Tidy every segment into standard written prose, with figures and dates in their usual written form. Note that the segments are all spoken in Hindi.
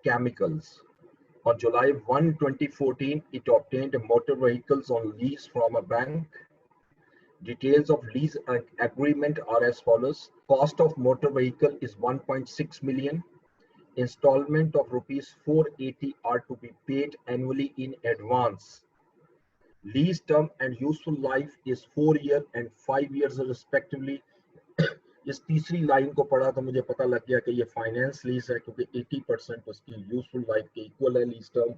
Chemicals. On July 1, 2014, it obtained motor vehicles on lease from a bank. Details of lease agreement are as follows. Cost of motor vehicle is 1.6 million. Installment of rupees 480 are to be paid annually in advance. Lease term and useful life is 4 years and 5 years respectively. इस तीसरी लाइन को पढ़ा तो मुझे पता लग गया कि ये फाइनेंस लीज है, क्योंकि 80% उसकी यूजफुल लाइफ के इक्वल है लीज टर्म,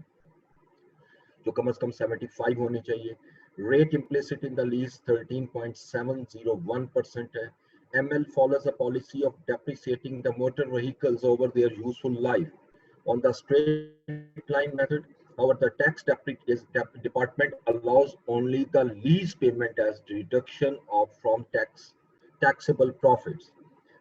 जो कम से कम 75 होनी चाहिए. Rate implicit in the lease 13.701% है. ML follows a policy of depreciating the motor vehicles over their useful life on the straight line method. However, the tax department allows only the lease payment as deduction of from taxable profits.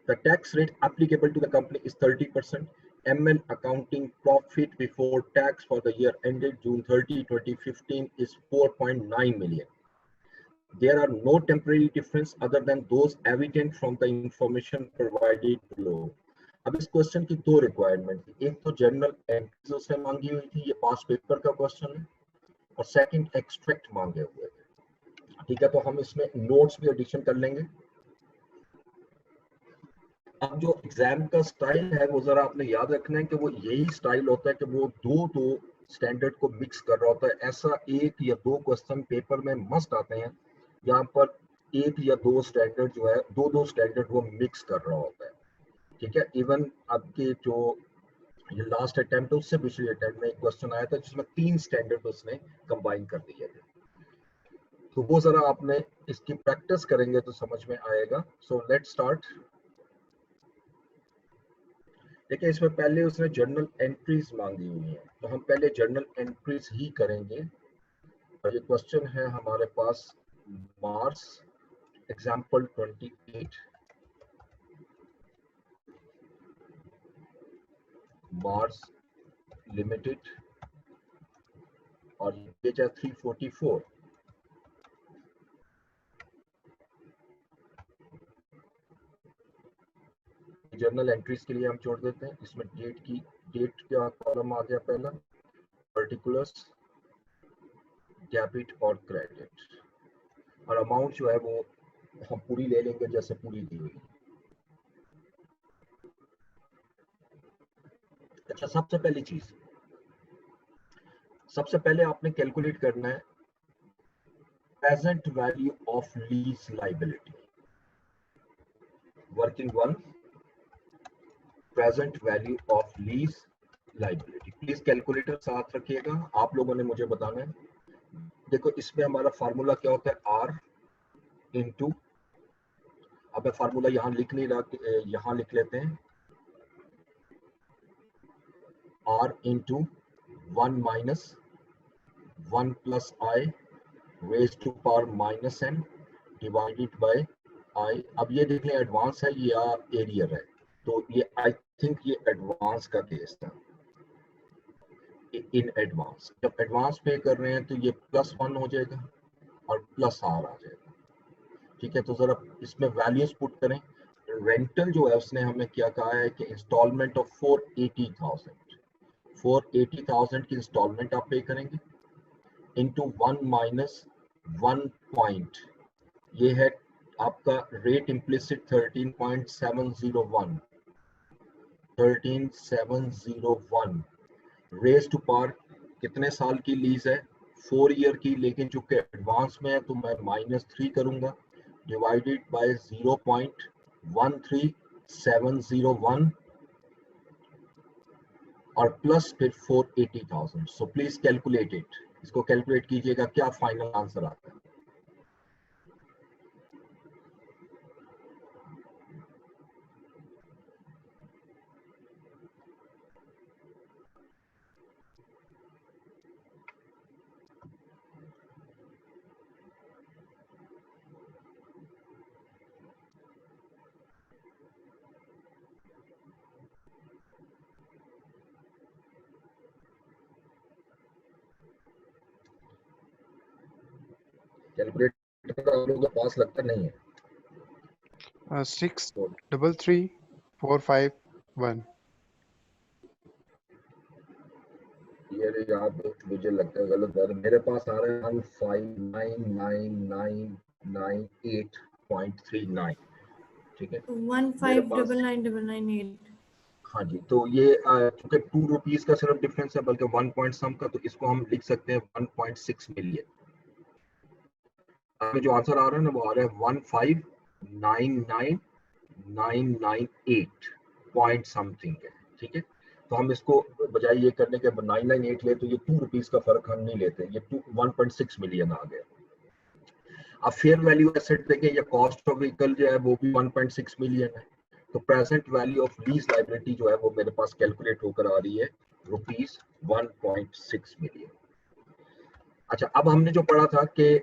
The tax rate applicable to the company is 30%. ML accounting profit before tax for the year ended June 30, 2015 is 4.9 million. There are no temporary difference other than those evident from the information provided below. अब इस क्वेश्चन की दो रिक्वायरमेंट थी. एक तो जनरल एंट्रीज उसने मांगी हुई थी, ये पास पेपर का क्वेश्चन है, और सेकंड एक्सट्रैक्ट मांगे हुए थे. ठीक है, तो हम इसमें नोट्स भी एडिशन कर लेंगे. अब जो एग्जाम का स्टाइल है वो जरा आपने याद रखना है कि वो यही स्टाइल होता है कि वो दो स्टैंडर्ड को मिक्स कर रहा होता है. ऐसा एक या दो क्वेश्चन पेपर में मस्ट आते हैं यहाँ पर एक या दो स्टैंडर्ड जो है दो स्टैंडर्ड वो मिक्स कर रहा होता है. ठीक है, इवन आपके जो ये लास्ट अटेम्प्ट है उससे पिछले अटेम्प्ट में एक क्वेश्चन आया था जिसमें 3 स्टैंडर्ड उसने कंबाइन कर दिए थे. तो वो जरा आपने इसकी प्रैक्टिस करेंगे तो समझ में आएगा. So let's start. देखिए, इसमें पहले उसने जर्नल एंट्रीज मांगी हुई है, तो हम पहले जर्नल एंट्रीज ही करेंगे. और ये क्वेश्चन है हमारे पास मार्स एग्जाम्पल 28, मार्स लिमिटेड, और पेज है 344. जर्नल एंट्रीज के लिए हम छोड़ देते हैं. इसमें डेट का कॉलम आ गया पहला, पर्टिकुलर्स, डेबिट और क्रेडिट, और अमाउंट जो है वो हम पूरी ले लेंगे जैसे पूरी दी हुई. अच्छा, सबसे पहले आपने कैलकुलेट करना है present value of lease liability. Working 1, present value of lease liability. Please calculator साथ रखिएगा, आप लोगों ने मुझे बताना है. देखो, इसमें हमारा फार्मूला क्या होता है, R इंटू, अब मैं फार्मूला यहां लिख नहीं रहा, यहां लिख लेते हैं, R into 1 minus 1 plus I raise to power minus n divided by I. अब ये देख लें एडवांस है या एरियर है, तो ये आई थिंक ये एडवांस का केस था. इन एडवांस, जब एडवांस पे कर रहे हैं तो ये +1 हो जाएगा और प्लस R आ जाएगा. ठीक है, तो जरा इसमें वैल्यूज पुट करें. रेंटल जो है उसने हमें क्या कहा है कि इंस्टॉलमेंट ऑफ 480,000 की इंस्टॉलमेंट आप पे करेंगे इनटू 1 माइनस 1 पॉइंट, ये है आपका rate implicit 13.701 raise to power. कितने साल की लीज है, 4 ईयर की, लेकिन चूंकि एडवांस में है तो मैं -3 करूंगा डिवाइडेड बाय 0.13701 और प्लस फिर 480,000. So please calculate it. इसको कैलकुलेट कीजिएगा क्या फाइनल आंसर आता है. कैलकुलेटर आप लोगों के पास लगता नहीं है. 633,451. ये यहाँ पे मुझे लगता है गलत बात है, मेरे पास आ रहा है 1599998.39, ठीक है मेरे पास। 15999998। हाँ जी, तो ये चूंकि 2 रुपीज का सिर्फ डिफरेंस है, बल्कि 1 पॉइंट सम का, तो इसको हम लिख सकते हैं 1.6 मिलियन। हमें जो आंसर आ रहा है ना वो आ रहा है 1599998 पॉइंट समथिंग है, ठीक है। तो हम इसको बजाय ये करने के 998 ले, तो ये 2 रुपीज का फर्क हम नहीं लेते, ये 1.6 मिलियन आ गया। अब फेयर वैल्यू एसेट देखें, या कॉस्ट ऑफ व्हीकल जो है वो भी 1.6 मिलियन है। तो present value of lease liability जो है वो मेरे पास कैलकुलेट होकर आ रही है रुपीज 1.6 मिलियन। अच्छा, अब हमने जो पढ़ा था कि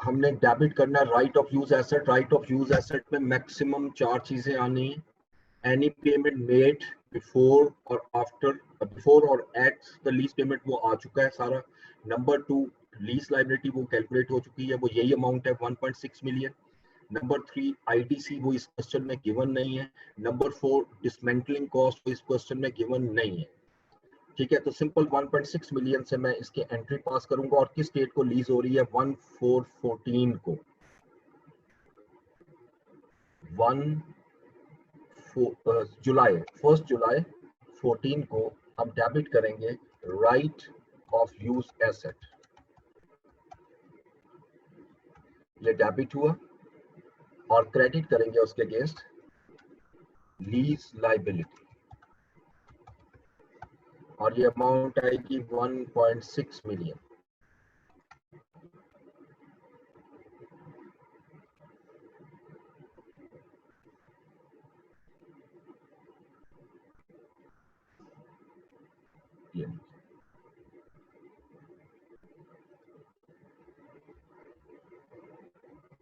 हमने डेबिट करना है right of use asset. Right of use asset में मैक्सिमम 4 चीजें आनी है। एनी पेमेंट मेड बिफोर और आफ्टर, बिफोर और एट द लीज पेमेंट, वो आ चुका है सारा। नंबर 2, लीज लाइबिलिटी वो कैलकुलेट हो चुकी है, वो यही अमाउंट है 1.6 मिलियन। नंबर 3, आईडीसी वो इस क्वेश्चन में गिवन नहीं है। नंबर 4, डिसमेंटलिंग कॉस्ट वो इस क्वेश्चन में गिवन नहीं है, ठीक है। तो सिंपल 1.6 मिलियन से मैं इसकी एंट्री पास करूंगा। और किस डेट को लीज हो रही है? 1/4/14 को, 1 जुलाई 14 को हम डेबिट करेंगे राइट ऑफ यूज एसेट। ये डेबिट हुआ, और क्रेडिट करेंगे उसके अगेंस्ट लीज लाइबिलिटी, और ये अमाउंट आएगी 1.6 मिलियन।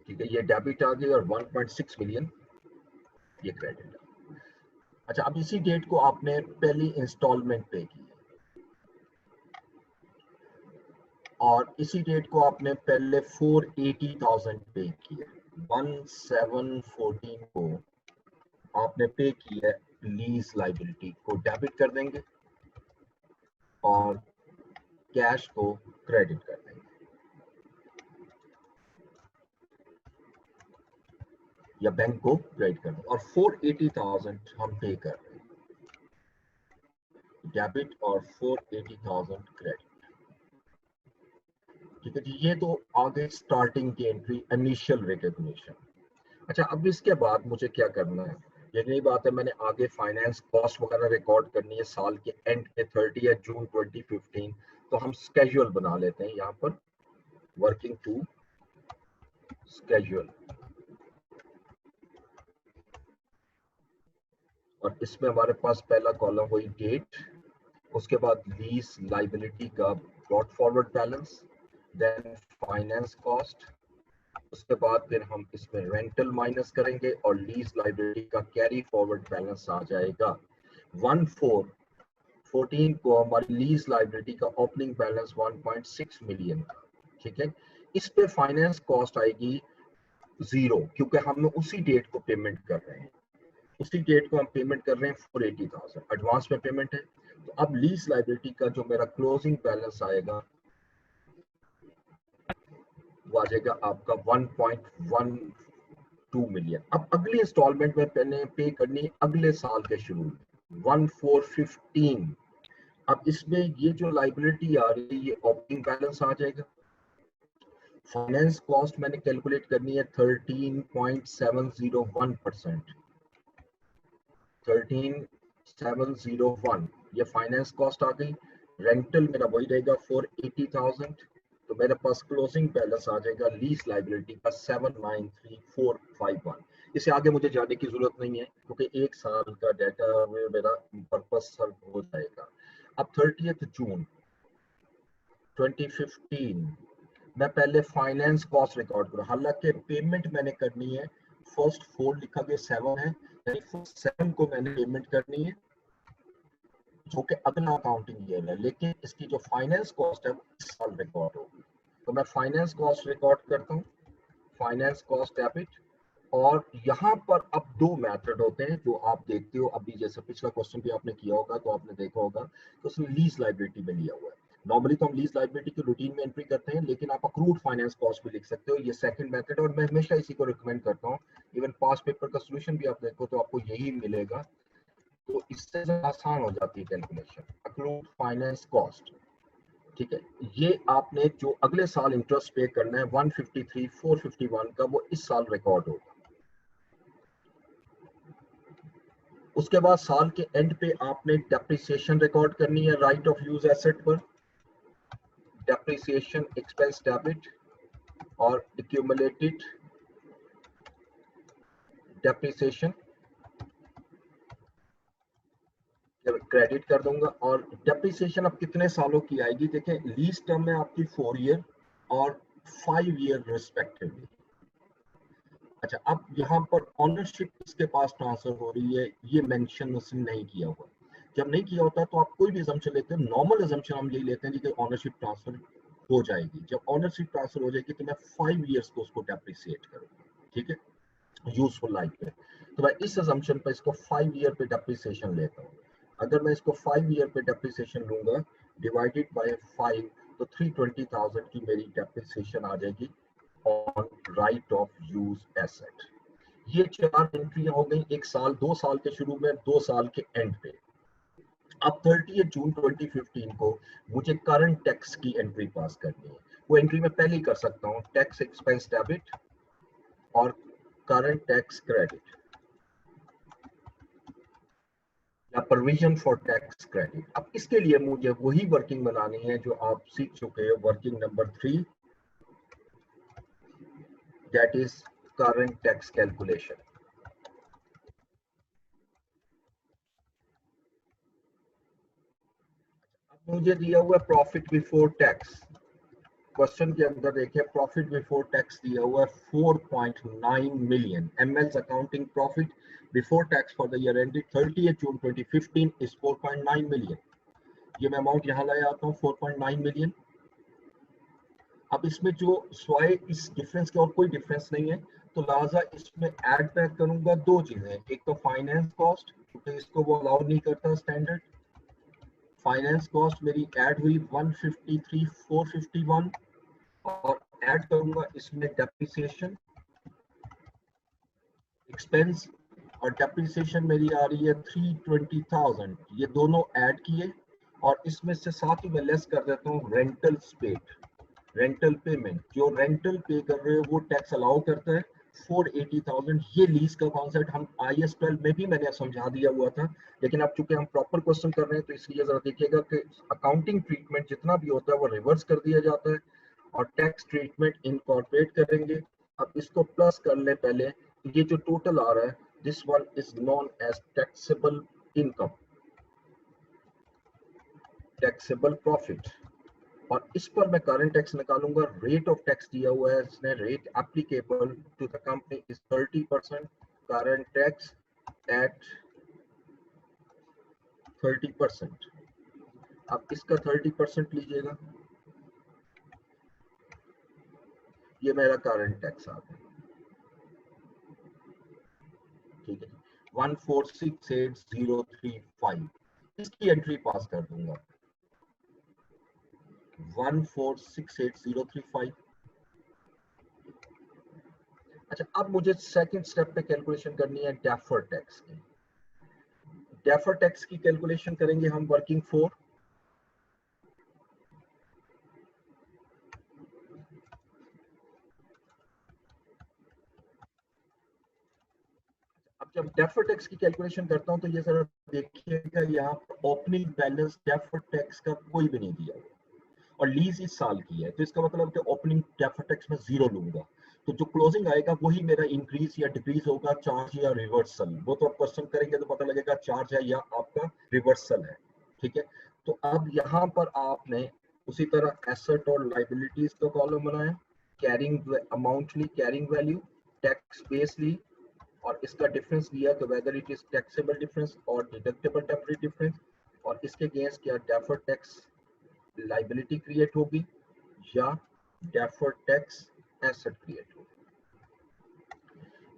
ठीक है, ये डेबिट आ गई, और 1.6 मिलियन ये क्रेडिट। अच्छा, अब इसी डेट को आपने पहली इंस्टॉलमेंट पे की है, और इसी डेट को आपने पहले 480,000 पे की है। 1/7/14 को आपने पे की है लीज लाइबिलिटी को डेबिट कर देंगे, और कैश को क्रेडिट कर देंगे, या बैंक को क्रेडिट कर देंगे, और 480,000 हम पे कर रहे हैं डेबिट, और 480,000 क्रेडिट। ठीक है जी, ये तो आगे स्टार्टिंग की एंट्री, इनिशियल रिकॉग्निशन। अच्छा, अब इसके बाद मुझे क्या करना है? ये नई बात है, मैंने आगे फाइनेंस कॉस्ट वगैरह रिकॉर्ड करनी है साल के एंड पे 30 जून 2015। तो हम स्केड्यूल बना लेते हैं यहाँ पर, वर्किंग टू स्केड्यूल, और इसमें हमारे पास पहला कॉलम हुई डेट, उसके बाद लीज लाइबिलिटी का brought forward balance, then finance cost, उसके बाद फिर हम इसमें रेंटल माइनस करेंगे, और लीज लाइबिलिटी का कैरी फॉरवर्ड बैलेंस आ जाएगा। 1/4/14 को हमारी लीज लाइबिलिटी का ओपनिंग बैलेंस 1.6 मिलियन का, ठीक है। इस पे फाइनेंस कॉस्ट आएगी 0, क्योंकि हम उसी डेट को पेमेंट कर रहे हैं, उसी डेट को हम पेमेंट कर रहे हैं 480,000 एडवांस में पेमेंट है। तो अब लीज लाइबिलिटी का जो मेरा क्लोजिंग बैलेंस आएगा वो आ जाएगा आपका 1.12 मिलियन। अब अगली इंस्टॉलमेंट में मैंने पे करनी है अगले साल के शुरू में 1/4/15। अब इसमें ये जो लाइबिलिटी आ रही है ये ओपनिंग बैलेंस आ जाएगा। फाइनेंस कॉस्ट मैंने कैलकुलेट करनी है 13.701%, 13,701 ये फाइनेंस कॉस्ट आ गई। रेंटल मेरा वही रहेगा 480,000। तो मेरे पास क्लोजिंग बैलेंस आ जाएगा लीज लाइबिलिटी का 793,451। इसे आगे मुझे जाने की जरूरत नहीं है, क्योंकि एक साल का डाटा में मेरा पर्पस सर्व हो जाएगा। अब 30 जून 2015 मैं पहले फाइनेंस कॉस्ट रिकॉर्ड करूँ, हालांकि पेमेंट मैंने करनी है, फर्स्ट 4 लिखा गया 7 है, यानी फर्स्ट 7 को मैंने पेमेंट करनी है, जो कि अगला अकाउंटिंग ईयर है, लेकिन इसकी जो फाइनेंस कॉस्ट है वो इस साल रिकॉर्ड होगी। तो मैं फाइनेंस कॉस्ट रिकॉर्ड करता हूँ, फाइनेंस कॉस्ट डेबिट। और यहाँ पर अब 2 मेथड होते हैं जो आप देखते हो अभी, जैसे पिछला क्वेश्चन भी आपने किया होगा तो आपने देखा होगा, तो उसमें लीज लाइबिलिटी में लिया हुआ है। नॉर्मली तो हम लीज लाइबिलिटी की रूटीन में एंट्री करते हैं, लेकिन आप अक्रूड फाइनेंस कॉस्ट भी लिख सकते हो, ये सेकंड मेथड, और मैं हमेशा इसी को रिकमेंड करता हूँ। इवन पास पेपर का सोल्यूशन भी आप देखो तो आपको यही मिलेगा, तो इससे आसान हो जाती है कैलकुलेशन, अक्रूड फाइनेंस कॉस्ट। ठीक है, ये आपने जो अगले साल इंटरेस्ट पे करना है 153 451 का, वो इस साल रिकॉर्ड होगा। उसके बाद साल के एंड पे आपने डेप्रिसिएशन रिकॉर्ड करनी है राइट ऑफ यूज एसेट पर, डेप्रिसिएशन एक्सपेंस डेबिट और एक्यूमुलेटेड डेप्रिसिएशन क्रेडिट कर दूंगा। और डेप्रिसिएशन अब कितने सालों की आएगी, देखें लीज टर्म में आपकी 4 ईयर और 5 ईयर रिस्पेक्टिवली। अच्छा, अब यहाँ पर ऑनरशिप किसके पास ट्रांसफर हो रही है, ये मेंशन उसने नहीं किया हुआ। जब नहीं किया होता तो आप कोई भी असम्पशन लेते हैं, नॉर्मल असम्पशन हम यही लेते हैं कि ऑनरशिप ट्रांसफर हो जाएगी। जब ऑनरशिप ट्रांसफर हो जाएगी तो मैं 5 ईयर्स को उसको डेप्रिसिएट करूंगा, ठीक है, यूजफुल लाइफ पे। तो मैं इस असम्पशन पे इसको 5 ईयर पे डेप्रिसिएशन लेता हूँ। अगर मैं इसको 5 ईयर पे डेप्रिसिएशन लूंगा डिवाइडेड बाय 5, तो 320,000 की मेरी डेप्रिसिएशन आ जाएगी on right of use asset. ये 4 एंट्रियां हो गई, एक साल, 2 साल के शुरू में, 2 साल के एंड पे। अब 30 जून 2015 को मुझे करंट टैक्स की एंट्री पास करनी है। वो एंट्री मैं पहले ही कर सकता हूँ, टैक्स एक्सपेंस डेबिट और करंट टैक्स क्रेडिट या प्रोविजन फॉर टैक्स क्रेडिट। अब इसके लिए मुझे वही वर्किंग बनानी है जो आप सीख चुके हो, working number 3, that is current tax calculation. अब मुझे दिया हुआ प्रॉफिट बिफोर टैक्स, क्वेश्चन के अंदर देखिए प्रॉफिट बिफोर टैक्स दिया हुआ है 4.9 million. MLs accounting profit before tax for the year ended 30 June 2015 is 4.9 million. ये मैं अमाउंट यहाँ लाया आता हूँ 4.9 मिलियन। अब इसमें जो स्वाय इस डिफरेंस के और कोई डिफरेंस नहीं है, तो लिहाजा इसमें ऐड बैक करूंगा दो चीजें, एक तो फाइनेंस कॉस्ट, क्योंकि इसको वो अलाउ नहीं करता स्टैंडर्ड। फाइनेंस कॉस्ट मेरी ऐड हुई 153 451, और ऐड करूंगा इसमें डेप्रिसिएशन एक्सपेंस, और डेप्रिसिएशन मेरी आ रही है 320,000। ये दोनों ऐड किए, और इसमें से साथ ही मैं लेस कर देता हूँ रेंटल पेड, रेंटल पेमेंट, जो रेंटल पे कर रहे हो वो टैक्स अलाउ करता है 480,000। ये लीज का कॉन्सेप्ट हम IAS 12 में भी मैंने समझा दिया हुआ था, लेकिन अब चूंकि हम प्रॉपर क्वेश्चन कर रहे हैं तो इसलिए जरा देखिएगा कि अकाउंटिंग ट्रीटमेंट जितना भी होता है वो रिवर्स कर दिया जाता है और टैक्स ट्रीटमेंट इनकॉर्पोरेट करेंगे। अब इसको प्लस कर ले पहले, ये जो टोटल आ रहा है this one is known as taxable income, taxable profit. और इस पर मैं करंट टैक्स निकालूंगा। रेट ऑफ टैक्स दिया हुआ है इसने, rate applicable to the company is 30%, current tax at 30%। अब इसका 30% लीजिएगा, ये मेरा करंट टैक्स आ गया, ठीक है, 1468035। इसकी एंट्री पास कर दूंगा 1468035। अच्छा, अब मुझे सेकंड स्टेप पे कैलकुलेशन करनी है डेफर टैक्स की। डेफर टैक्स की कैलकुलेशन करेंगे हम वर्किंग फॉर, अब जब डेफर टैक्स की कैलकुलेशन करता हूं तो ये जरा देखिएगा, यहाँ पर ओपनिंग बैलेंस डेफर टैक्स का कोई भी नहीं दिया हुआ, और लीज इस साल की है, तो इसका मतलब कि ओपनिंग डेफर टैक्स में 0 लूंगा, तो जो क्लोजिंग आएगा वही मेरा इंक्रीज या डिक्रीज होगा, चार्ज या रिवर्सल। वो तो आप क्वेश्चन करेंगे तो पता लगेगा चार्ज है या आपका रिवर्सल है, ठीक है। तो अब यहाँ पर आपने उसी तरह एसेट और लाइबिलिटीज का कॉलम बनाया, कैरिंग अमाउंट ली, कैरिंग वैल्यू, टैक्स बेस ली, और इसका डिफरेंस दिया तो whether it is taxable difference और डिडक्टेबल टेम्परेरी डिफरेंस, और इसके अगेंस्ट क्या डेफर टैक्स लाइबिलिटी क्रिएट होगी या डेफर टैक्स एसेट क्रिएट होगी।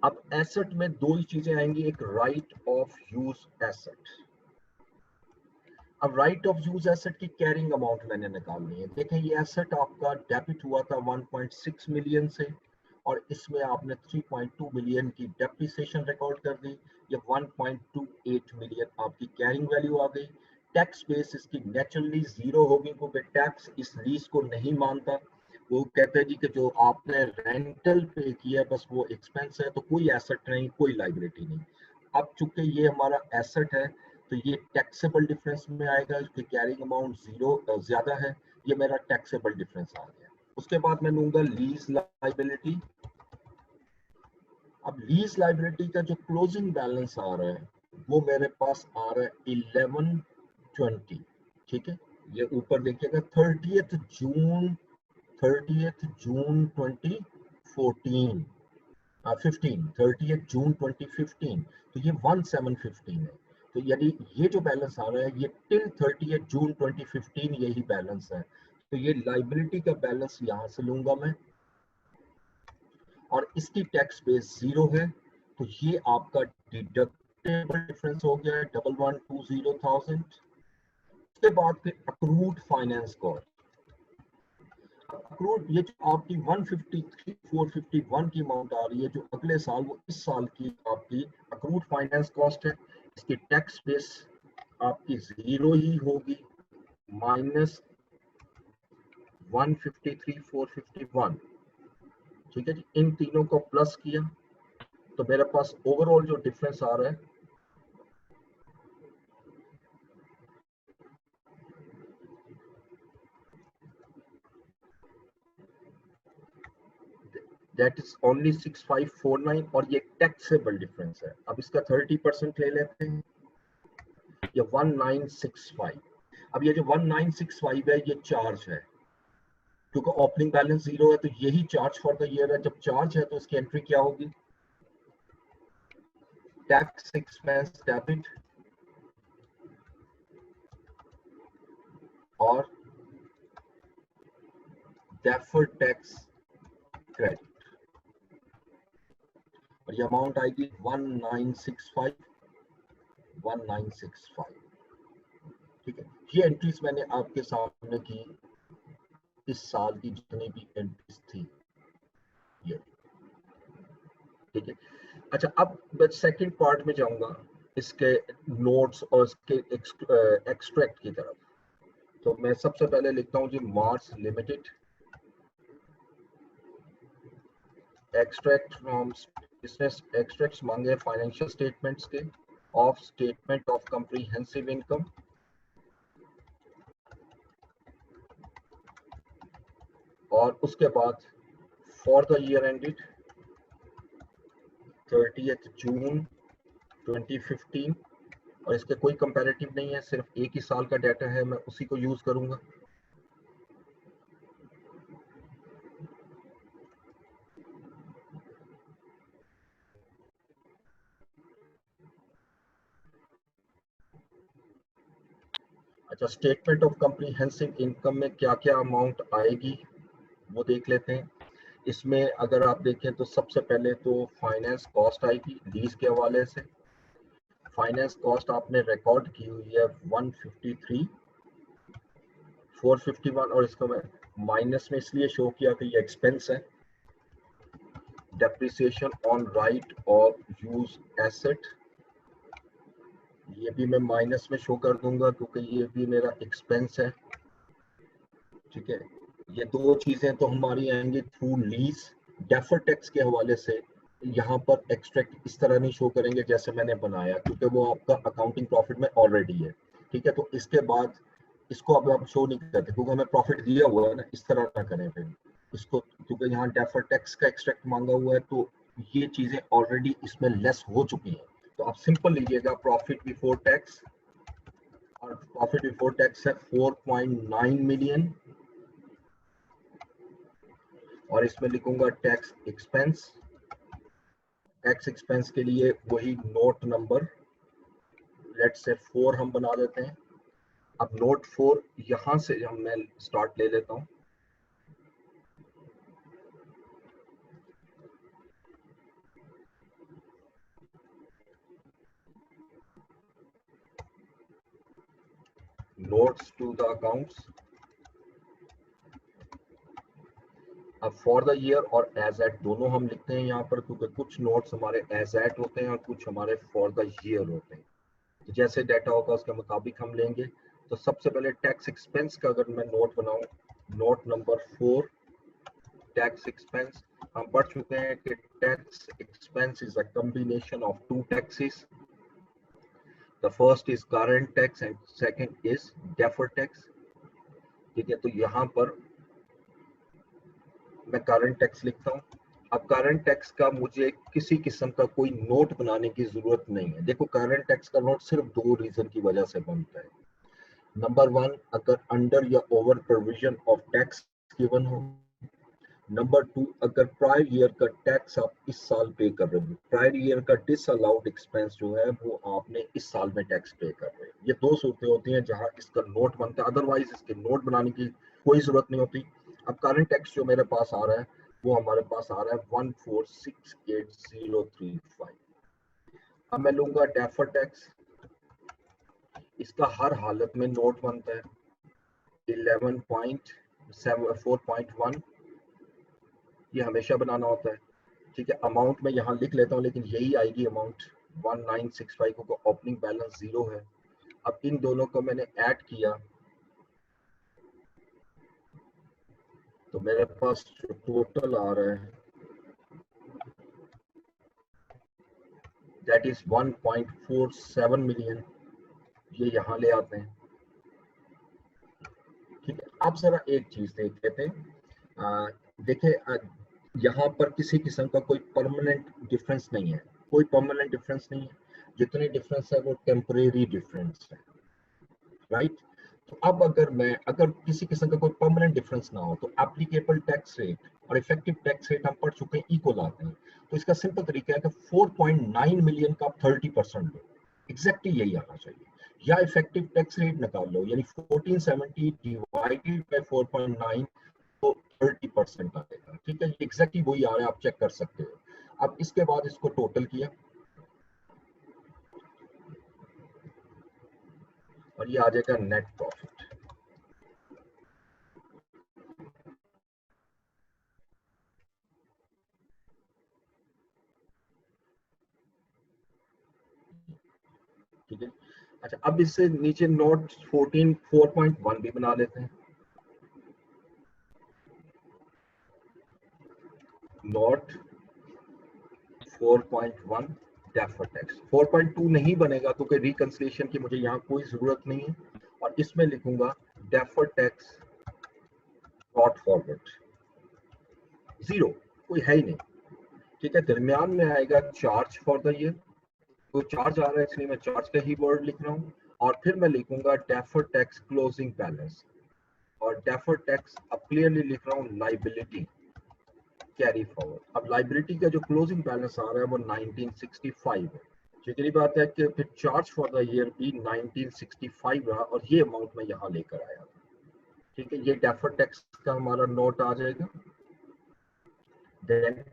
अब एसेट में दो ही चीजें आएंगी, एक राइट ऑफ यूज एसेट। अब राइट ऑफ यूज एसेट की कैरिंग अमाउंट मैंने निकालनी है। देखें ये एसेट आपका डेबिट हुआ था 1.6 मिलियन से, और इसमें आपने 3.2 मिलियन की डेप्रिसिएशन रिकॉर्ड कर दी। ये 1.28 मिलियन आपकी कैरिंग वैल्यू आ गई। टैक्स बेस इसकी नेचुरली जीरो होगी क्योंकि टैक्स इस लीज को नहीं मानता। वो कहते हैं जी कि जो आपने रेंटल पे किया बस वो एक्सपेंस है, तो कोई एसेट नहीं, कोई लाइबिलिटी नहीं। अब चूंकि ये हमारा एसेट है तो ये टैक्सेबल डिफरेंस में आएगा, इसकी कैरिंग अमाउंट जीरो ज्यादा है, ये मेरा टैक्सेबल डिफरेंस आ गया। उसके बाद मैं लूंगा लीज लाइबिलिटी। अब लीज लाइबिलिटी का जो क्लोजिंग बैलेंस आ रहा है वो मेरे पास आ रहा है 1120। ठीक है, ये ऊपर देखिएगा 30th जून 2014 30th June 2015, तो ये 1715 है। तो यानी ये जो बैलेंस आ रहा है ये टिल 30th June 2015 यही बैलेंस है। तो ये लाइबिलिटी का बैलेंस यहां से लूंगा मैं, और इसकी टैक्स बेस जीरो है, तो ये आपका डिडक्टेबल डिफरेंस हो गया है 1120,000। उसके बाद फिर अक्रूड फाइनेंस कॉस्ट। अक्रूड ये जो आपकी 153,451 की अमाउंट आ रही है जो अगले साल, वो इस साल की आपकी अक्रूड फाइनेंस कॉस्ट है। इसकी टैक्स बेस आपकी जीरो ही होगी, माइनस 153,451। ठीक है जी, इन तीनों को प्लस किया तो मेरे पास ओवरऑल जो डिफरेंस आ रहा है दैट इज ओनली 6549, और ये टैक्सेबल डिफरेंस है। अब इसका 30% ले लेते हैं, ये 1965। अब ये जो 1965 है ये चार्ज है, क्योंकि ओपनिंग बैलेंस जीरो है तो यही चार्ज फॉर द ईयर है। जब चार्ज है तो इसकी एंट्री क्या होगी, टैक्स एक्सपेंस डेबिट और डेफर्ड टैक्स क्रेडिट, और ये अमाउंट आएगी 1965। ठीक है, ये एंट्रीज मैंने आपके सामने की इस साल की जितनी भी एंट्रीज थी ये। ठीक है, अच्छा अब मैं सेकंड पार्ट में जाऊंगा, इसके नोट्स और इसके एक्सट्रैक्ट की तरफ। तो मैं सबसे पहले लिखता हूँ जी मार्स लिमिटेड, एक्सट्रैक्ट फ्रॉम, इसने एक्सट्रैक्ट्स मांगे फाइनेंशियल स्टेटमेंट्स के, of statement of comprehensive income, और उसके बाद for the year ended 30th June 2015, और इसके कोई कंपैरेटिव नहीं है, सिर्फ एक ही साल का डाटा है, मैं उसी को यूज करूंगा। अच्छा, स्टेटमेंट ऑफ कॉम्प्रिहेंसिव इनकम में क्या क्या अमाउंट आएगी वो देख लेते हैं। इसमें अगर आप देखें तो सबसे पहले तो फाइनेंस कॉस्ट आएगी लीज के हवाले से। फाइनेंस कॉस्ट आपने रिकॉर्ड की हुई है 153,451, और इसको मैं माइनस में इसलिए शो किया कि ये एक्सपेंस है। Depreciation on right of use asset, ये भी मैं माइनस में शो कर दूंगा क्योंकि ये भी मेरा एक्सपेंस है। ठीक है, ये दो चीजें तो हमारी आएंगी थ्रू लीज। डेफर टैक्स के हवाले से यहाँ पर एक्सट्रैक्ट इस तरह नहीं शो करेंगे जैसे मैंने बनाया, क्योंकि वो आपका अकाउंटिंग प्रॉफिट में ऑलरेडी है। ठीक है, तो इसके बाद इसको अब आप शो नहीं करते क्योंकि हमें प्रॉफिट दिया हुआ है ना, इस तरह ना करें फिर इसको, क्योंकि यहाँ डेफर टैक्स का एक्सट्रैक्ट मांगा हुआ है तो ये चीजें ऑलरेडी इसमें लेस हो चुकी हैं। तो आप सिंपल लीजिएगा प्रॉफिट बिफोर टैक्स, और प्रॉफिट बिफोर टैक्स है 4.9 मिलियन, और इसमें लिखूंगा टैक्स एक्सपेंस। टैक्स एक्सपेंस के लिए वही नोट नंबर लेट से 4 हम बना देते हैं। अब नोट 4 यहां से हम मैं स्टार्ट ले लेता हूं। Notes to the accounts. अब फॉर द ईयर और एज एट दोनों हम लिखते हैं यहाँ पर, क्योंकि कुछ नोट्स हमारे एज एट होते हैं और कुछ हमारे फॉर द ईयर होते हैं। तो जैसे डाटा होगा उसके मुताबिक हम लेंगे। तो सबसे पहले टैक्स एक्सपेंस का अगर मैं नोट बनाऊं, नोट नंबर 4 टैक्स एक्सपेंस। हम पढ़ चुके हैं कि tax expense is a combination of two taxes. The first is current tax and second is deferred tax. ठीक है, तो यहाँ पर मैं करंट टैक्स लिखता हूँ। अब करंट टैक्स का मुझे किसी किस्म का कोई नोट बनाने की जरूरत नहीं है। देखो, करंट टैक्स का नोट सिर्फ दो रीजन की वजह से बनता है। नंबर 1, अगर अंडर या over provision of tax given हो। नंबर 2, अगर प्रायर ईयर का टैक्स आप इस साल पे कर रहे हो, प्रायर ईयर का डिसअलाउड एक्सपेंस जो है वो आपने इस साल में टैक्स पे कर रहे हो। ये दो सूरतें होती हैं जहां इसका नोट बनता है, अदरवाइज इसके नोट बनाने की कोई जरूरत नहीं होती। अब करंट टैक्स जो मेरे पास आ रहा है वो हमारे पास आ रहा है 1468035। अब मैं लूंगा डेफर टैक्स। इसका हर हालत में नोट बनता है 11.4.1, ये हमेशा बनाना होता है। ठीक है, अमाउंट मैं यहाँ लिख लेता हूँ, लेकिन यही आएगी अमाउंट 1965 को ओपनिंग बैलेंस 0 है। अब इन दोनों को मैंने ऐड किया तो मेरे पास जो टोटल आ रहा है दैट इज 1.47 मिलियन, ये यहाँ ले आते हैं। ठीक है, आप जरा एक चीज देख लेते हैं। देखिए, यहाँ पर किसी किस्म का कोई परमानेंट डिफरेंस नहीं है, कोई परमानेंट डिफरेंस नहीं है। जितने डिफरेंस है वो टेम्परेरी डिफरेंस है, राइट। तो अब अगर किसी किस्म का कोई परमानेंट डिफरेंस ना हो तो एप्लीकेबल टैक्स रेट और इफेक्टिव टैक्स रेट हम पढ़ चुके हैं, इक्वल आते हैं। तो इसका सिंपल तरीका है कि 4.9 मिलियन का 30% लो, एग्जैक्टली यही आना चाहिए। या इफेक्टिव टैक्स रेट निकाल लो, यानी 1470 डिवाइडेड बाय 4.9, तो 30% आएगा। ठीक है, एग्जैक्टली वही आ रहा है, आप चेक कर सकते हो। अब इसके बाद इसको टोटल किया और ये आ जाएगा नेट प्रॉफिट। ठीक है, अच्छा, अब इससे नीचे नोट 14 4.1 भी बना लेते हैं। Note 4.1 deferred tax. 4.2 नहीं बनेगा क्योंकि रिकंसिलिएशन की मुझे यहाँ कोई जरूरत नहीं है, और इसमें लिखूंगा डेफर्ड टैक्स ब्रॉट फॉरवर्ड 0, कोई है ही नहीं। ठीक है, दरमियान में आएगा चार्ज फॉर द ईयर, तो चार्ज आ रहा है इसलिए मैं चार्ज का ही वर्ड लिख रहा हूँ। और फिर मैं लिखूंगा डेफर्ड टैक्स क्लोजिंग बैलेंस, और डेफर्ड टैक्स अब क्लियरली लिख रहा हूँ लाइबिलिटी कैरी फॉरवर्ड। अब लाइबिलिटी का जो क्लोजिंग बैलेंस आ रहा है वो 1965 है। जितनी बात है कि फिर चार्ज फॉर द ईयर भी 1965 रहा, और ये अमाउंट मैं यहाँ लेकर आया। ठीक है, ये डेफर्ड टैक्स का हमारा नोट आ जाएगा। देन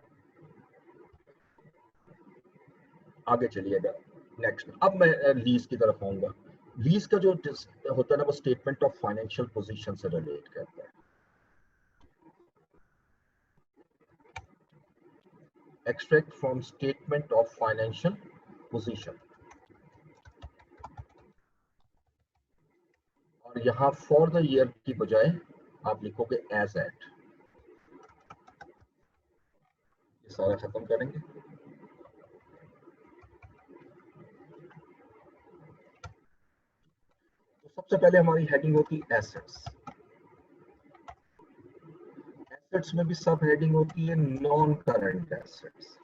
आगे चलिएगा नेक्स्ट। अब मैं लीज की तरफ आऊंगा। लीज का जो होता है ना वो स्टेटमेंट ऑफ फाइनेंशियल पोजीशन से रिलेट करता है। Extract from statement of financial position, और यहाँ फॉर द ईयर की बजाय आप लिखोगे एज एट। ये सारा खत्म करेंगे। तो सबसे पहले हमारी हेडिंग होती है एसेट्स। एसेट्स में भी सब हेडिंग होती है non current assets.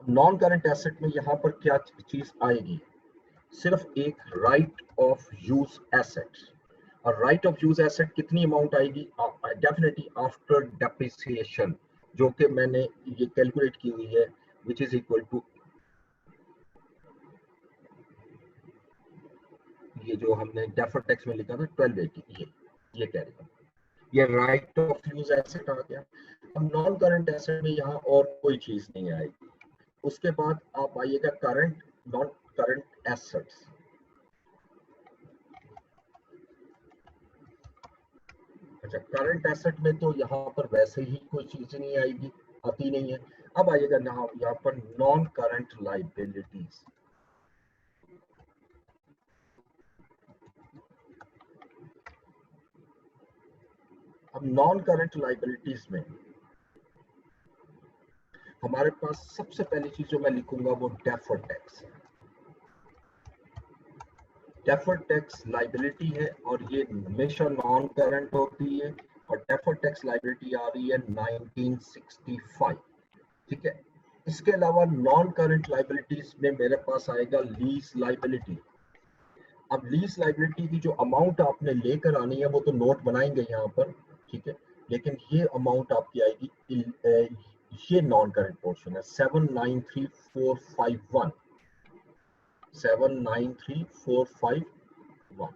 Non current asset में यहाँ पर क्या चीज आएगी, सिर्फ एक राइट ऑफ यूज एसेट। और राइट ऑफ यूज एसेट कितनी अमाउंट आएगी, डेफिनेटली आफ्टर डेप्रिसिएशन, जो कि मैंने ये कैलकुलेट की हुई है, विच इज इक्वल टू, ये जो हमने डेफर्ड टैक्स में लिखा था 1280, ये कह रही हूँ, ये राइट ऑफ यूज एसेट आ गया। अब नॉन करंट एसेट में यहाँ और कोई चीज नहीं आएगी। उसके बाद आप आइएगा करंट नॉन करंट एसेट्स। अच्छा, करंट एसेट में तो यहाँ पर वैसे ही कोई चीज नहीं आएगी, आती नहीं है। अब आइएगा यहाँ पर नॉन करंट लाइबिलिटीज। अब नॉन करंट लाइबिलिटीज में हमारे पास सबसे पहली चीज जो मैं लिखूंगा वो डेफर्ड टैक्स है। डेफर्ड टैक्स लाइबिलिटी है और ये हमेशा नॉन करंट होती है, और डेफर्ड टैक्स लाइबिलिटी आ रही है 1965। ठीक है। इसके अलावा नॉन करंट लाइबिलिटीज में मेरे पास आएगा लीज लाइबिलिटी। अब लीज लाइबिलिटी की जो अमाउंट आपने लेकर आनी है वो तो नोट बनाएंगे यहाँ पर, ठीक है, लेकिन ये अमाउंट आपकी आएगी, ये नॉन करंट पोर्शन है 793451, 793451।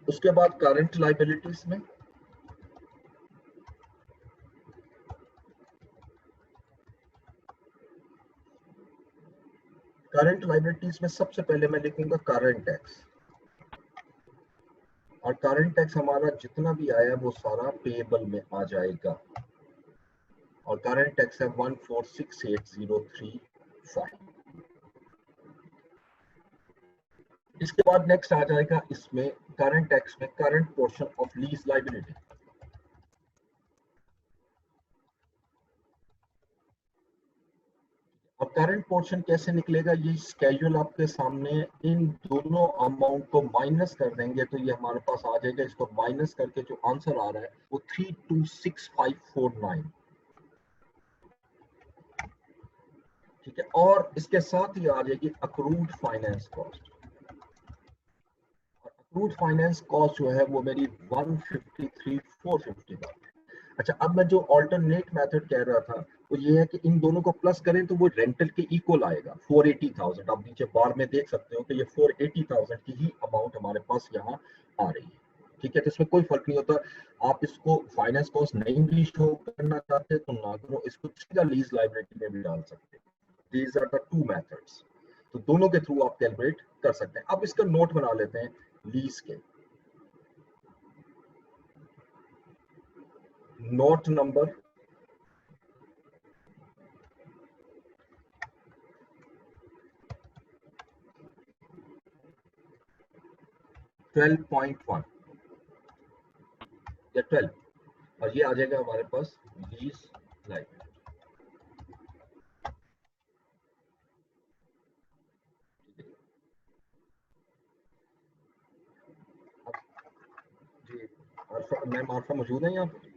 उसके बाद करंट लाइबिलिटीज में सबसे पहले मैं लिखूंगा करंट टैक्स, और करंट टैक्स हमारा जितना भी आया वो सारा पेएबल में आ जाएगा, और करंट टैक्स है 1468035। इसके बाद नेक्स्ट आ जाएगा इसमें करंट टैक्स में current portion of lease liability. अब करंट पोर्शन कैसे निकलेगा, ये स्केड्यूल आपके सामने है। इन दोनों अमाउंट को माइनस कर देंगे तो ये हमारे पास आ जाएगा, इसको माइनस करके जो आंसर आ रहा है वो 326549। ठीक है, और इसके साथ ही आ जाएगी अक्रूड फाइनेंस कॉस्ट, और अक्रूड फाइनेंस कॉस्ट जो है वो मेरी 153,450 है। अच्छा, अब मैं जो ऑल्टरनेट मेथड कह रहा था वो ये है कि इन दोनों को प्लस करें तो वो रेंटल के इक्वल आएगा 480,000। आप नीचे बार में देख सकते हो कि ये 480,000 की ही अमाउंट हमारे पास यहाँ आ रही है। ठीक है, तो इसमें कोई फर्क नहीं होता। आप इसको फाइनेंस कॉस्ट नहीं भी शो करना चाहते तो ना करो, इसको सीधा लीज लाइबिलिटी में भी डाल सकते हैं। These are the two methods, तो दोनों के थ्रू आप कैलकुलेट कर सकते हैं। अब इसका नोट बना लेते हैं लीज के। नोट नंबर 12.1 या 12, और ये आ जाएगा हमारे पास लीज लाइबिलिटी। जी, आरफा मैम, आरफा मौजूद है यहाँ पर?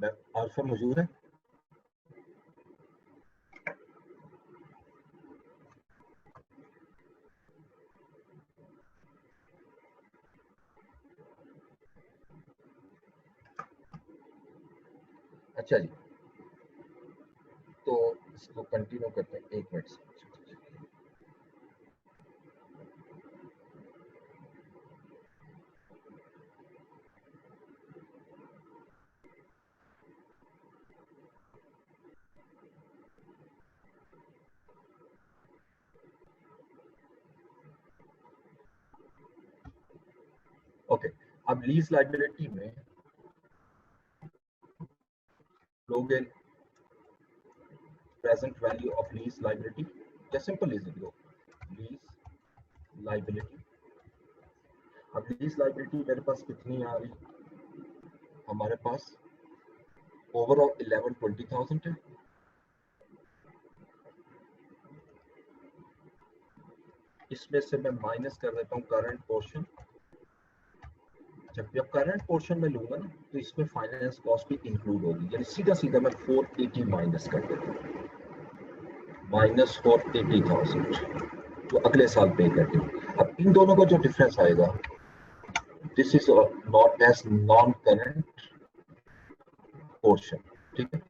मैम आरफा मौजूद है? अच्छा जी, तो इसको कंटिन्यू करते हैं 1 मिनट से। ओके, अब लीज लाइबिलिटी में लोगे present value of lease liability, या सिंपल लीज लिख दो, लीज लाइबिलिटी। अब लीज लाइबिलिटी मेरे पास कितनी आ रही, हमारे पास ओवरऑल 1120,000 है। इसमें से मैं माइनस कर देता हूँ करंट पोर्शन। जब करंट पोर्शन में लूंगा ना तो इसमें फाइनेंस कॉस्ट भी इंक्लूड होगी, यानी सीधा सीधा मैं 480 माइनस कर देता हूँ, -480,000 जो अगले साल पे करते हैं। अब इन दोनों का जो डिफरेंस आएगा, this is not as non current portion. ठीक है,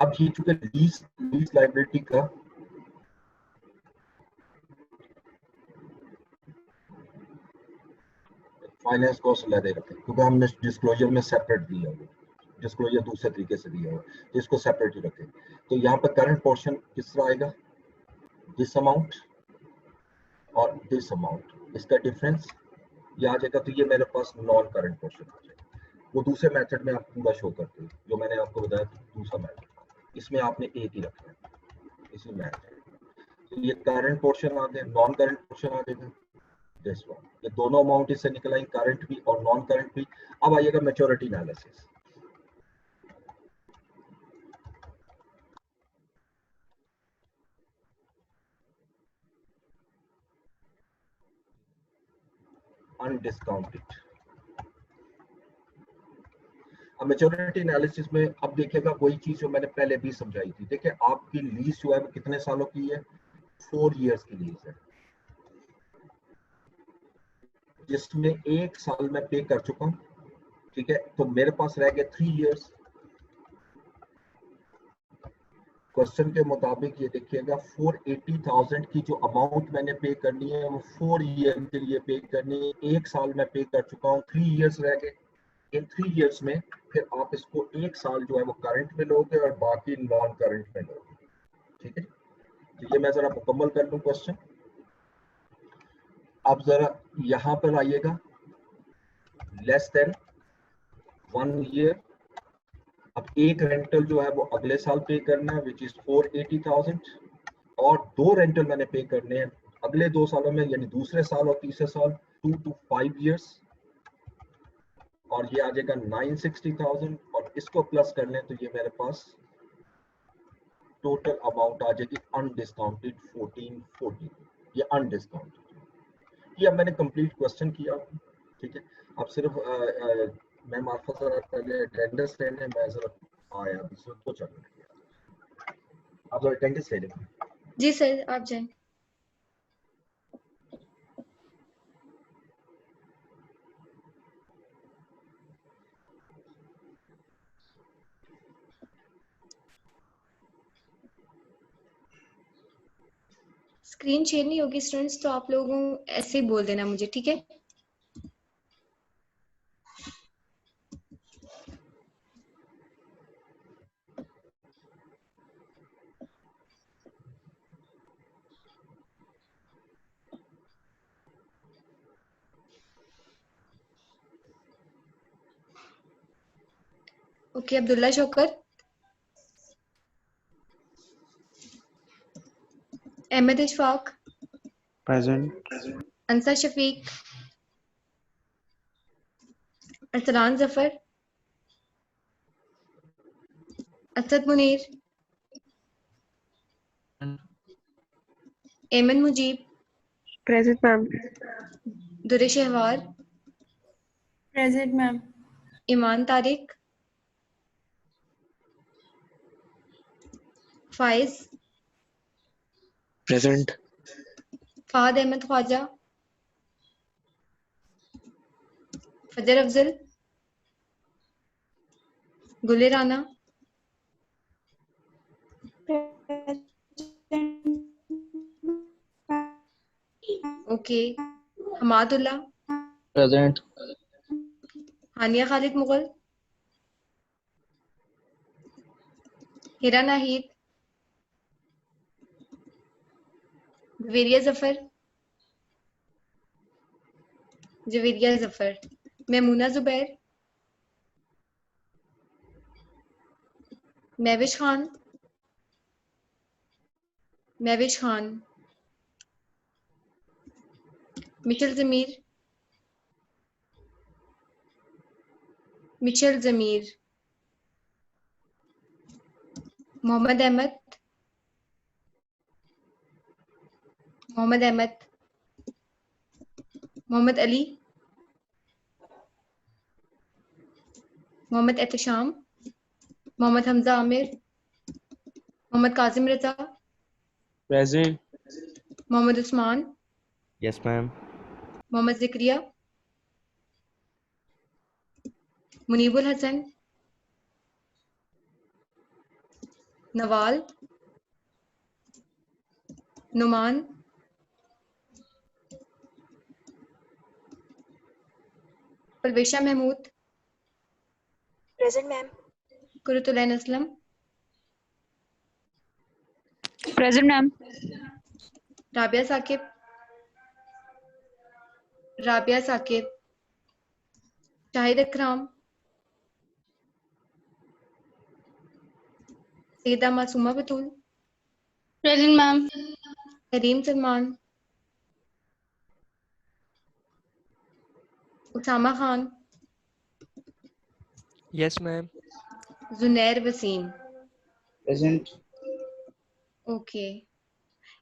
अब ये चूंकि लीज लीज लाइबिलिटी का फाइनेंस कॉस्ट लगे रखे क्योंकि हमने डिस्क्लोजर में सेपरेट दिया है। डिस्क्लोजर दूसरे तरीके से दिया हुआ है, जिसको सेपरेट ही रखें। तो यहाँ पर करंट पोर्शन किस तरह आएगा, दिस अमाउंट और दिस अमाउंट, इसका डिफरेंस ये आ जाएगा। तो ये मेरे पास नॉन करंट पोर्शन आ जाएगा। वो दूसरे मेथड में आप पूरा शो करते हैं, जो मैंने आपको बताया दूसरा मेथड, इसमें आपने एक ही रखना है इसी मेथड। तो ये करंट पोर्शन आ गया, नॉन करंट पोर्शन आ जाएगा दिस वन। ये दोनों अमाउंट इससे निकल आई, करंट भी और नॉन करंट भी। अब आइएगा मैच्योरिटी एनालिसिस। अनडिस्काउंटेड। अब मैच्योरिटी एनालिसिस में अब देखिएगा वही चीज जो मैंने पहले भी समझाई थी। देखिए आपकी लीज जो है वो कितने सालों की है, 4 इयर्स की लीज है, जिसमें 1 साल में पे कर चुका हूं, ठीक है। तो मेरे पास रह गए 3 इयर्स। क्वेश्चन के मुताबिक ये देखिएगा 480,000 की जो अमाउंट मैंने पे करनी है वो 4 ईयर के लिए पे करनी है। 1 साल में पे कर चुका हूँ, 3 इयर्स रह गए। इन 3 इयर्स में फिर आप इसको 1 साल जो है वो करंट में लोगे और बाकी नॉन करंट में लोगे, ठीक है। तो ये मैं जरा मुकम्मल कर लूं क्वेश्चन। अब जरा यहां पर आइएगा, लेस देन 1 ईयर। अब एक रेंटल जो है वो अगले साल पे करना है, विच इज 480,000, और 2 रेंटल मैंने पे करने हैं अगले 2 सालों में, यानी दूसरे साल और तीसरे साल, 2 to 5 इयर्स, और ये आ जाएगा 960,000। और इसको प्लस कर लें तो ये मेरे पास टोटल अमाउंट आ जाएगी अनडिस्काउंटेड 1440। ये अनडिस्काउंटेड। ये अब मैंने कंप्लीट क्वेश्चन किया, ठीक है। अब सिर्फ मैं मार्फत जरा पहले अटेंडेंस लेने, मैं जरा आया अभी से 2-4 मिनट किया। आप जरा अटेंडेंस ले लें। जी सर, आप जाएं। स्क्रीन शेयर नहीं होगी स्टूडेंट्स, तो आप लोगों ऐसे ही बोल देना मुझे, ठीक है। Okay, Abdullah Shaukat, Ahmad Ishfaq, Present. Ansa Shafiq, Arsalan Zafar, Asad Munir, Eman Mujeeb, Present, ma'am. दुरे Shahwar, Present, ma'am. ईमान तारिक, फाइज, Present. Fahad Ahmad Khwaja, Fajar Afzal, Gule Rana, okay, Hamadullah, Present. Haniya Khalid Mughal, Hira Nahid, Javeria Zafar, Javeria Zafar, Maimoona Zubair, Mahwish Khan, Mahwish Khan, Mishal Zameer, Mishal Zameer, Muhammad Ahmad, Muhammad Ahmad, Muhammad Ali, Muhammad Ehtesham, Muhammad Hamza Aamir, Muhammad Kazim Raza, Present. Muhammad Usman, Yes, ma'am. Muhammad Zakriya, Munibul Hasan, Nawal, Numan, परवेशा Mahmood, Present, ma'am. Qurratulain Aslam, Present, ma'am. Rabia Saqib, Rabia Saqib, Shahid इकराम, सईदा मासूमा बतूल, Present, ma'am. करीम Salman, Usama Khan, Yes, ma'am. जुनैर Wasim. Present. Okay,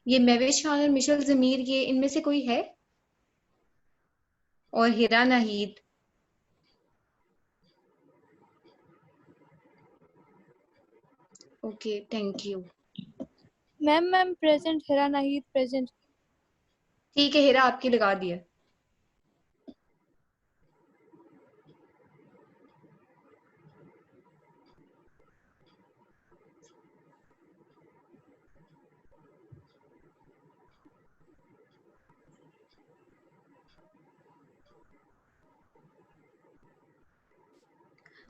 ये महविश खान और मिशल जमीर, ये इनमें से कोई है? और Hira Nahid. Okay, thank you. Ma'am, present. Hira Nahid, present. ठीक है, हिरा आपकी लगा दिया।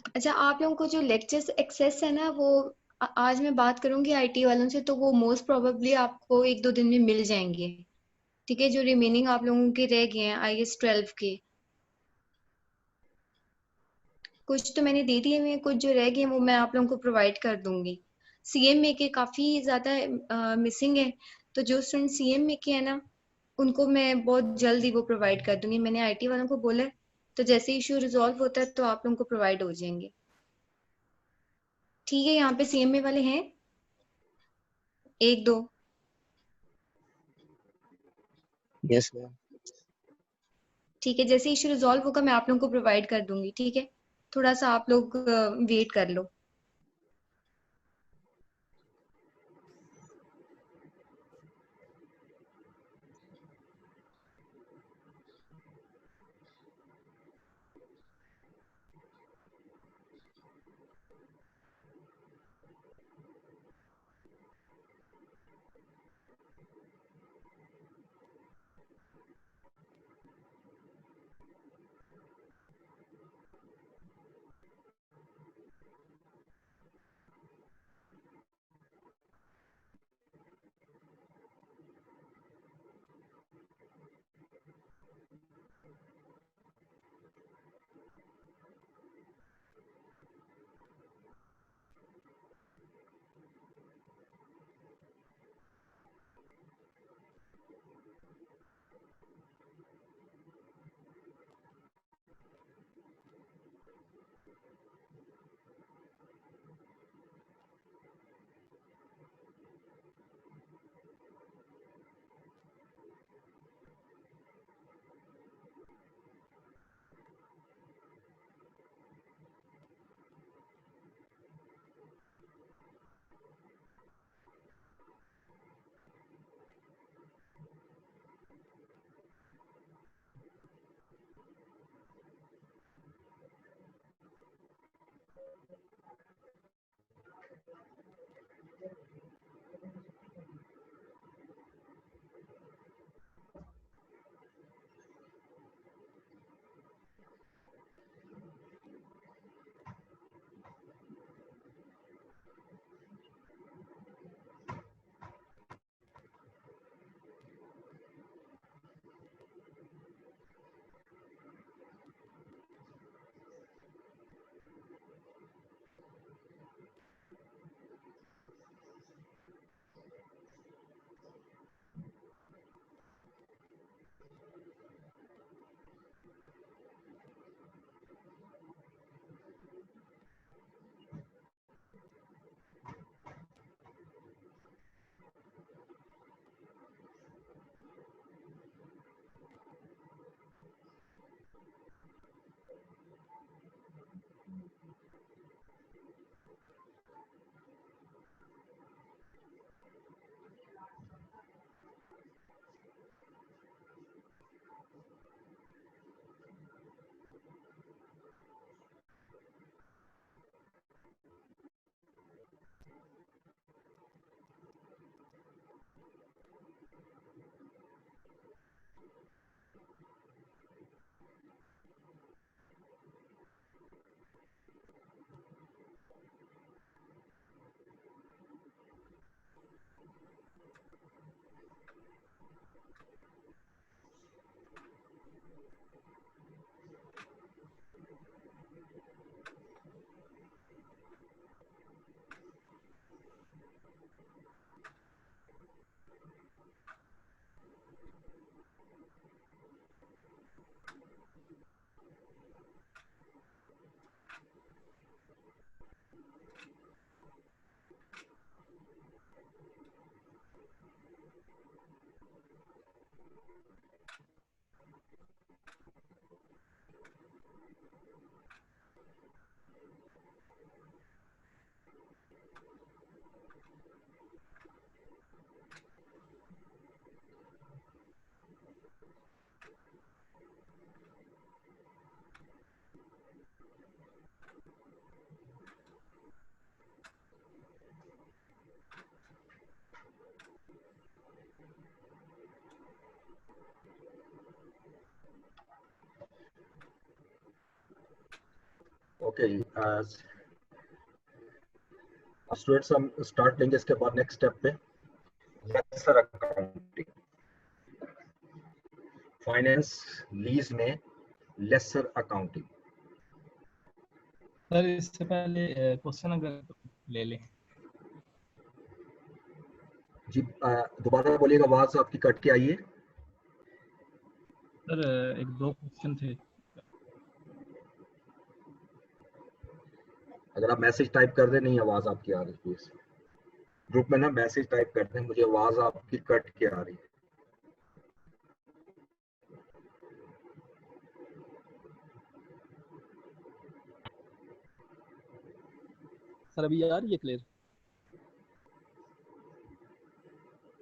अच्छा, आप लोगों को जो लेक्चर्स एक्सेस है ना, वो आज मैं बात करूंगी आईटी वालों से, तो वो मोस्ट प्रोबेबली आपको 1-2 दिन में मिल जाएंगे। ठीक है, जो रिमेनिंग आप लोगों के रह गए हैं IS 12 के, कुछ तो मैंने दे दिए हैं, कुछ जो रह गए हैं वो मैं आप लोगों को प्रोवाइड कर दूंगी। CMA के काफी ज्यादा मिसिंग है, तो जो स्टूडेंट CMA के है ना, उनको मैं बहुत जल्द ही वो प्रोवाइड कर दूंगी। मैंने IT वालों को बोला है, तो जैसे इशू रिजॉल्व होता है तो आप लोगों को प्रोवाइड हो जाएंगे। ठीक है, यहाँ पे CMA वाले हैं 1-2? Yes, ma'am. ठीक है, जैसे इशू रिजॉल्व होगा मैं आप लोगों को प्रोवाइड कर दूंगी। ठीक है, थोड़ा सा आप लोग वेट कर लो। ओके स्टूडेंट्स, हम स्टार्ट लेंगे इसके बाद नेक्स्ट स्टेप पे लेसर अकाउंटिंग, फाइनेंस लीज में लेसर अकाउंटिंग। सर इससे पहले क्वेश्चन अगर ले लें। जी दोबारा बोलिएगा, आवाज आपकी कट के आई है। सर एक दो क्वेश्चन थे। अगर आप मैसेज टाइप कर दें, नहीं आवाज आपकी आ रही है प्लीज ग्रुप में ना, मैसेज टाइप कर दें, मुझे आवाज आपकी कट के आ रही है। सर अभी आ रही है क्लियर?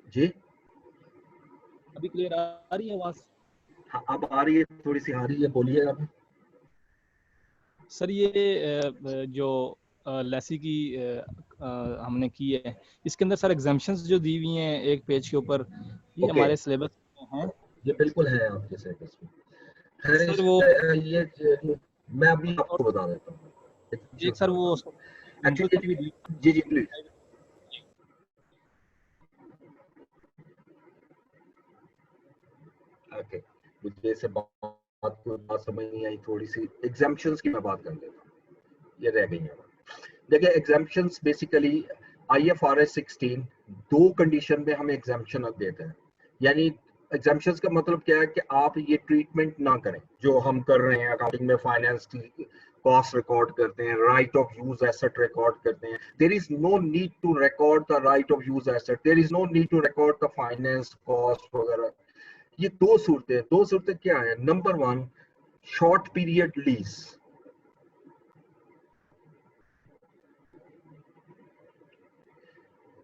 जी अभी क्लियर आ रही है आवाज? हाँ अब आ रही है, थोड़ी सी आ रही है, बोलिए आप। सर ये जो लेसी की हमने की है, इसके अंदर सर एग्जाम्पशंस जो दी हुई हैं एक पेज के ऊपर, ये ओके, हमारे सिलेबस में हैं? ये बिल्कुल है आपके सिलेबस में। खैर सर इस वो ये मैं अभी आपको बता देता हूँ। एक सर वो एक्चुअली की भी दी। जी जी प्लीज। ओके, मुझे से बात समझ नहीं आई, थोड़ी सी एग्जाम्पशंस की मैं बात कर लेता हूँ, ये रह गई है। देखिए एग्जाम्पशंस बेसिकली IFRS 16 दो कंडीशन में हमें एग्जाम्पशन देते हैं। यानी एग्जाम्पशंस का मतलब क्या है कि आप ये ट्रीटमेंट ना करें जो हम कर रहे हैं अकाउंटिंग में, फाइनेंस की कॉस्ट रिकॉर्ड करते हैं, right of use asset record करते हैं। There is no need to record the right of use asset, there is no need to record the finance cost वगैरह। ये दो सूरतें क्या है? Number one, short period lease.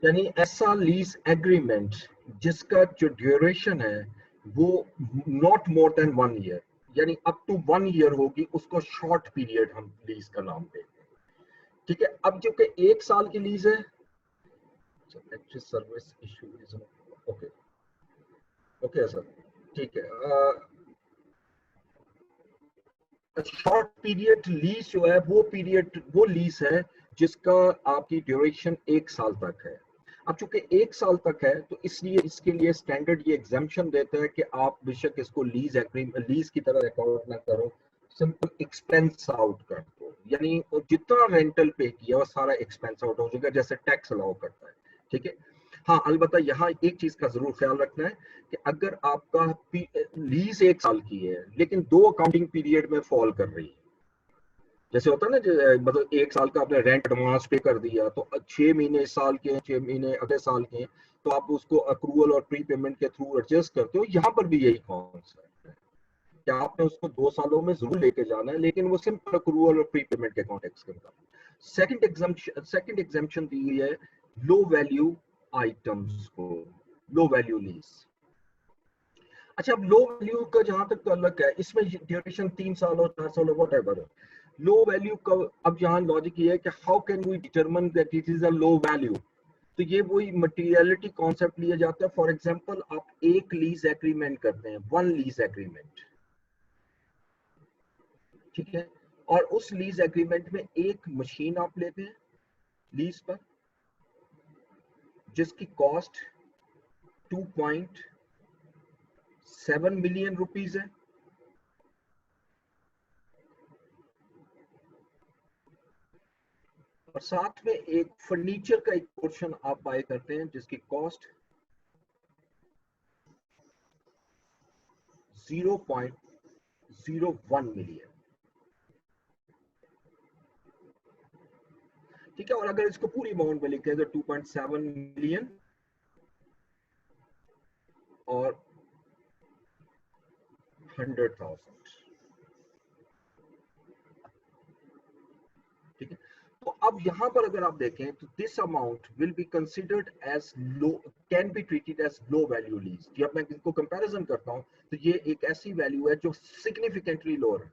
यानी ऐसा लीज एग्रीमेंट जिसका जो ड्यूरेशन है वो नॉट मोर देन 1 ईयर, यानी अप टू 1 ईयर होगी, उसको शॉर्ट पीरियड हम लीज का नाम देते हैं। ठीक है, अब जो कि 1 साल की लीज है, service issue is okay okay sir, ठीक है। शॉर्ट पीरियड लीज जो है वो लीज है जिसका आपकी ड्यूरेशन 1 साल तक है। अब चूंकि 1 साल तक है तो इसलिए इसके लिए स्टैंडर्ड ये एग्जाम्पशन देता है कि आप बेशक इसको लीज की तरह रिकॉर्ड ना करो, सिंपल एक्सपेंस आउट कर दो। यानी जितना रेंटल पे किया वो सारा एक्सपेंस आउट हो जाएगा, जैसे टैक्स अलाउ करता है। ठीक है, हाँ अलबत्ता यहाँ एक चीज का जरूर ख्याल रखना है कि अगर आपका लीज 1 साल की है लेकिन 2 अकाउंटिंग पीरियड में फॉल कर रही है, जैसे होता है ना, मतलब 1 साल का आपने रेंट एडवांस पे कर दिया तो 6 महीने इस साल के हैं, 6 महीने अगले साल के हैं, तो आप उसको अक्रूवल और प्री पेमेंट के थ्रू एडजस्ट करते हो। यहाँ पर भी यही कॉन्सेप्ट है कि आपने उसको 2 सालों में जरूर लेके जाना है, लेकिन वो सिंपल अक्रूवल और प्री पेमेंट के कॉन्टेक्स्ट के मुताबिक। सेकंड एग्जाम्पशन दी हुई है लो वैल्यू आइटम्स को, लो वैल्यू लीज। अच्छा, अब लो वैल्यू का जहां तक ताल्लुक है, इसमें ड्यूरेशन 3 साल हो, 4 साल हो, वट एवर हो, लो वैल्यू का अब यहाँ लॉजिक ये है कि how can we determine that it is a low value. तो ये वही मटेरियलिटी कॉन्सेप्ट लिया जाता है। फॉर एग्जांपल आप एक लीज एग्रीमेंट करते हैं, 1 लीज एग्रीमेंट, ठीक है, और उस लीज एग्रीमेंट में एक मशीन आप लेते हैं लीज पर जिसकी कॉस्ट 2.7 मिलियन रुपीस है। और साथ में एक फर्नीचर का एक पोर्शन आप बाय करते हैं जिसकी कॉस्ट 0.01 मिलियन, ठीक है। और अगर इसको पूरी अमाउंट में लिखें तो 2.7 मिलियन और 100,000, ठीक है। तो अब यहां पर अगर आप देखें तो this amount will be considered as low, can be treated as low value lease. जब मैं इसको कंपैरिजन करता हूं तो ये एक ऐसी वैल्यू है जो सिग्निफिकेंटली लोअर है।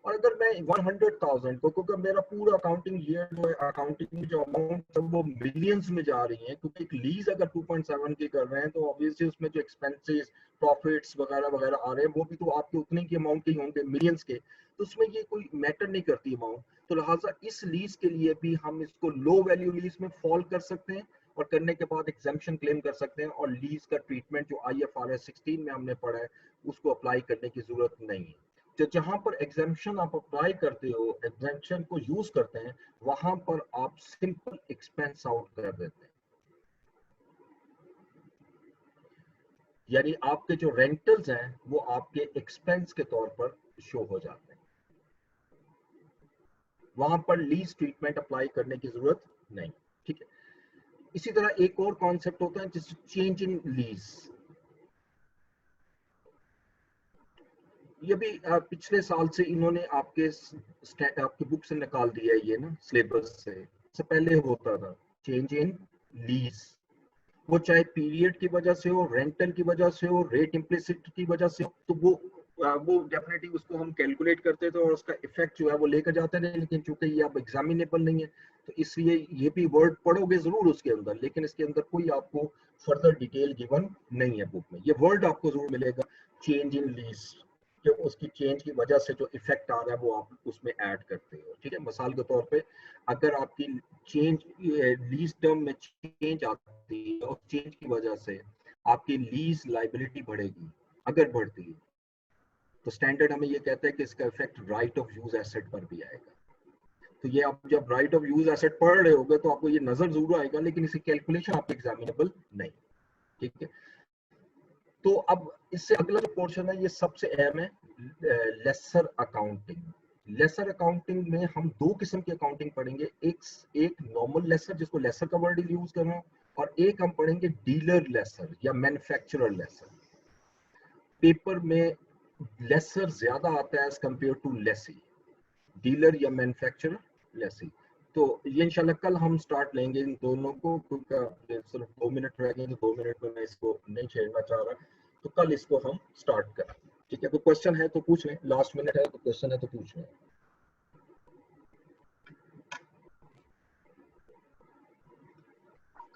और अगर मैं 100,000 को, क्योंकि मेरा पूरा अकाउंटिंग ईयर जो है, अकाउंटिंग में जो अमाउंट है वो मिलियंस में जा रही है, क्योंकि एक लीज अगर 2.7 की कर रहे हैं तो ऑब्वियसली उसमें जो एक्सपेंसेस, प्रॉफिट्स वगैरह वगैरह आ रहे हैं वो भी तो आपके उतने की अमाउंट के ही होंगे, मिलियंस के, तो उसमें ये कोई मैटर नहीं करती अमाउंट। तो लिहाजा इस लीज के लिए भी हम इसको लो वैल्यू लीज में फॉल कर सकते हैं और करने के बाद एग्जेम्पशन क्लेम कर सकते हैं, और लीज का ट्रीटमेंट जो IFRS 16 में हमने पढ़ा है उसको अप्लाई करने की जरूरत नहीं है। तो जहां पर एग्जेम्पशन आप अप्लाई करते हो, एग्जेम्पशन को यूज करते हैं, वहां पर आप सिंपल एक्सपेंस आउट कर देते हैं, यानी आपके जो रेंटल्स हैं वो आपके एक्सपेंस के तौर पर शो हो जाते हैं, वहां पर लीज ट्रीटमेंट अप्लाई करने की जरूरत नहीं, ठीक है। इसी तरह एक और कॉन्सेप्ट होता है जिससे चेंज इन लीज। ये भी पिछले साल से इन्होंने आपके बुक से निकाल दिया है, ये ना सिलेबस से पहले होता था चेंज इन लीज, वो चाहे पीरियड की वजह से हो, रेंटल की वजह से हो, रेट इम्प्लिसिट की वजह से हो, तो वो डेफिनेटली उसको हम कैलकुलेट करते थे और उसका इफेक्ट जो है वो लेकर जाते थे। लेकिन चूंकि ये अब एग्जामिनेबल नहीं है तो इसलिए ये भी वर्ड पढ़ोगे जरूर उसके अंदर, लेकिन इसके अंदर कोई आपको फर्दर डिटेल गिवन नहीं है बुक में। ये वर्ड आपको जरूर मिलेगा चेंज इन लीज, जो उसकी चेंज की वजह से जो इफेक्ट आ रहा है वो आप उसमें ऐड करते हो, ठीक है। मिसाल के तौर पे अगर आपकी चेंज लीज टर्म में चेंज आती है और चेंज की वजह से आपकी लीज लायबिलिटी बढ़ेगी, अगर बढ़ती है तो स्टैंडर्ड हमें ये कहता है कि इसका effect right of use asset पर भी आएगा। तो ये आप जब राइट ऑफ यूज एसेट पढ़ रहे होगे तो आपको ये नजर जरूर आएगा, लेकिन इसकी कैलकुलेशन आपको एग्जामिनेबल नहीं, ठीक है। तो अब इससे अगला जो पोर्शन है ये सबसे अहम है, लेसर अकाउंटिंग। लेसर अकाउंटिंग में हम दो किस्म की अकाउंटिंग पढ़ेंगे, एक नॉर्मल लेसर जिसको लेसर का वर्ड यूज कर रहा हूं, और एक हम पढ़ेंगे डीलर लेसर या मैन्युफैक्चरर लेसर। पेपर में लेसर ज्यादा आता है as compared to lessee, dealer या मैन्युफैक्चरर, लेसी। तो ये इंशाल्लाह कल हम स्टार्ट लेंगे इन दोनों को, क्योंकि सिर्फ 2 मिनट रह गए, तो 2 मिनट में मैं इसको नहीं छेड़ना चाह रहा, तो कल इसको हम स्टार्ट करें, ठीक है। कोई क्वेश्चन है तो पूछ लें, लास्ट मिनट है तो क्वेश्चन है तो पूछ लें।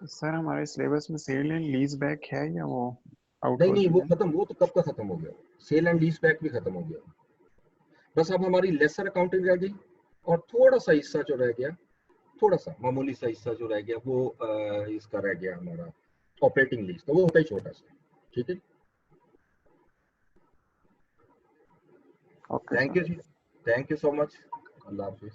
तो सर हमारे सिलेबस में सेल एंड लीज बैक है या वो आउट नहीं हो नहीं, वो चुका है? खत्म, वो तो कब का खत्म हो गया, सेल एंड लीज बैक भी खत्म हो गया। बस अब हमारी लेसर अकाउंटिंग रह गई, और थोड़ा सा हिस्सा जो रह गया, थोड़ा सा मामूली सा हिस्सा जो रह गया वो इसका रह गया हमारा ऑपरेटिंग लीज, तो वो होता ही छोटा सा, ठीक है। Okay thank sir. यू जी, थैंक यू सो मच, अल्लाह हाफिज।